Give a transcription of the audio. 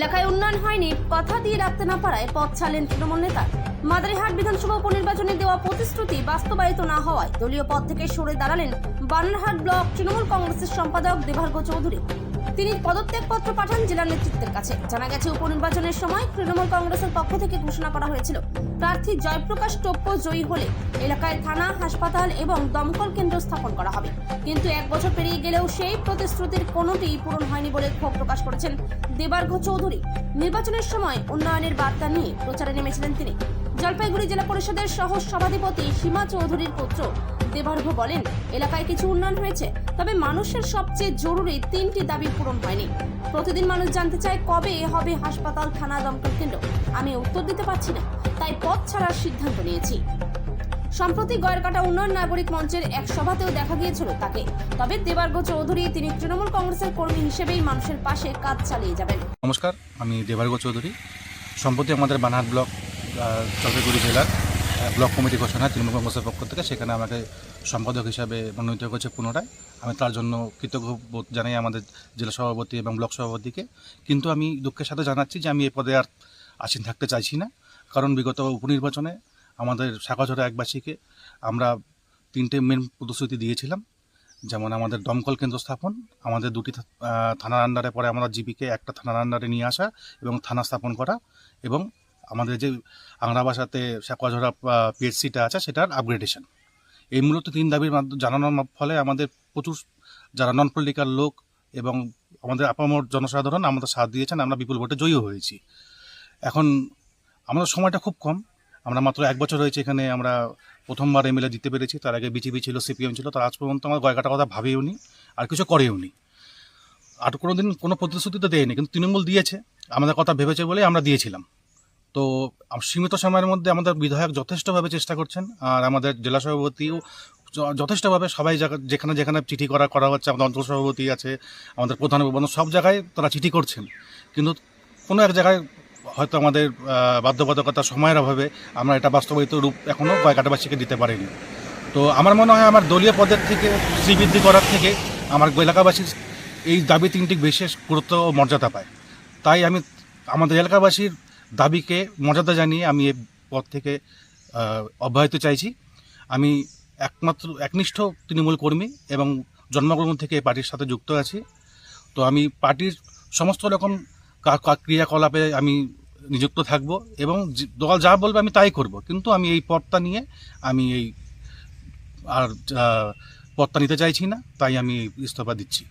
এলাকায় উন্নয়ন হয়নি কথা দিয়ে রাখতে না পারায় পথ ছাড়লেন তৃণমূল নেতা। মাদারিহাট বিধানসভা উপনির্বাচনে দেওয়া প্রতিশ্রুতি বাস্তবায়িত না হওয়ায় দলীয় পদ থেকে সরে দাঁড়ালেন বানারহাট ব্লক তৃণমূল কংগ্রেসের সম্পাদক দেবার্ঘ চৌধুরী। তিনি পদত্যাগপত্র পাঠান জেলা নেতৃত্বের কাছে। জানা গেছে, উপনির্বাচনের সময় তৃণমূল কংগ্রেসের পক্ষ থেকে ঘোষণা করা হয়েছিল প্রার্থী জয়প্রকাশ টোপ্পো জয়ী হলে এলাকায় থানা, হাসপাতাল এবং দমকল কেন্দ্র স্থাপন করা হবে। কিন্তু 1 বছর পেরিয়ে গেলেও সেই প্রতিশ্রুতির কোনোটিই পূরণ হয়নি বলে ক্ষোভ প্রকাশ করেছেন দেবার্ঘ চৌধুরী। নির্বাচনের সময় উন্নয়নের বার্তা নিয়ে প্রচারে নেমেছিলেন তিনি। জলপাইগুড়ি জেলা পরিষদের সহ সভাধিপতি সীমা চৌধুরীর পুত্র দেবার্ঘ বলেন, এলাকায় কিছু উন্নয়ন হয়েছে, তবে মানুষের সবচেয়ে জরুরি 3টি দাবি পূরণ হয়নি। প্রতিদিন মানুষ জানতে চায় কবে হবে হাসপাতাল, থানা, দমকল কেন্দ্র। আমি উত্তর দিতে পারছি না, তাই পথ ছাড়ার সিদ্ধান্ত নিয়েছি। সম্প্রতি গয়েরকাটা উন্নয়ন নাগরিক মঞ্চের এক সভাতেও দেখা গিয়েছিল তাকে। তবে দেবার্ঘ চৌধুরী তিনি তৃণমূল কংগ্রেসের কর্মী হিসেবেই মানুষের পাশে কাজ চালিয়ে যাবেন। নমস্কার, আমি দেবার্ঘ চৌধুরী। সম্প্রতি আমাদের বানারহাট ব্লক জলপাইগুড়ি জেলার ব্লক কমিটি ঘোষণা তৃণমূল কংগ্রেসের পক্ষ থেকে, সেখানে আমাকে সম্পাদক হিসাবে মনোনীত করেছে পুনরায়। আমি তার জন্য কৃতজ্ঞ বোধ জানাই আমাদের জেলা সভাপতি এবং ব্লক সভাপতিকে। কিন্তু আমি দুঃখের সাথে জানাচ্ছি যে আমি এই পদে আর আসীন থাকতে চাইছি না। কারণ বিগত উপনির্বাচনে আমাদের শাখাঝোড়া একবাসীকে আমরা 3টে মেন প্রতিশ্রুতি দিয়েছিলাম। যেমন আমাদের দমকল কেন্দ্র স্থাপন, আমাদের 2টি থানার আন্ডারে পরে আমরা জিপিকে একটা থানার আন্ডারে নিয়ে আসা এবং থানা স্থাপন করা, এবং আমাদের যে আংরাবাসাতে শাখাঝোড়া পিএইচসিটা আছে সেটার আপগ্রেডেশন। এই মূলত 3 দাবির জানানোর ফলে আমাদের প্রচুর যারা নন পলিটিক্যাল লোক এবং আমাদের আপামর জনসাধারণ আমাদের সাথ দিয়েছেন। আমরা বিপুল ভোটে জয়ী হয়েছি। এখন আমাদের সময়টা খুব কম। আমরা মাত্র 1 বছর হয়েছে এখানে আমরা প্রথমবার এমএলএ জিততে পেরেছি। তার আগে বিজেপি ছিল, সিপিএম ছিল। তার আজ পর্যন্ত আমার গয়কাটার কথা ভাবেও নি, আর কিছু করেও নি। আর কোনোদিন কোনো প্রতিশ্রুতি তো দেয়নি, কিন্তু তৃণমূল দিয়েছে, আমাদের কথা ভেবেছে বলেই আমরা দিয়েছিলাম। তো সীমিত সময়ের মধ্যে আমাদের বিধায়ক যথেষ্টভাবে চেষ্টা করছেন, আর আমাদের জেলা সভাপতিও যথেষ্টভাবে সবাই যেখানে যেখানে চিঠি করা হচ্ছে, আমাদের অঞ্চল সভাপতি আছে, আমাদের প্রধান উপপ্রধান, সব জায়গায় তারা চিঠি করছেন। কিন্তু কোনো এক জায়গায় হয়তো আমাদের বাধ্যবাধকতা সময়ের অভাবে আমরা এটা বাস্তবায়িত রূপ এখনও গয়কাটাবাসীকে দিতে পারিনি। তো আমার মনে হয় আমার দলীয় পদের থেকে শ্রীবৃদ্ধি করার থেকে আমার এলাকাবাসীর এই দাবি 3টি বিশেষ গুরুত্ব ও মর্যাদা পায়। তাই আমি আমাদের এলাকাবাসীর দাবিকে মর্যাদা জানিয়ে আমি এই পদ থেকে অব্যাহতি চাইছি। আমি একনিষ্ঠ তৃণমূল কর্মী এবং জন্মগ্রহণ থেকে এই পার্টির সাথে যুক্ত আছি। তো আমি পার্টির সমস্ত রকম ক্রিয়াকলাপে আমি নিযুক্ত থাকব এবং দল যা বলবে আমি তাই করব। কিন্তু আমি এই পদটা নিয়ে আমি পদটা নিতে চাইছি না, তাই আমি ইস্তফা দিচ্ছি।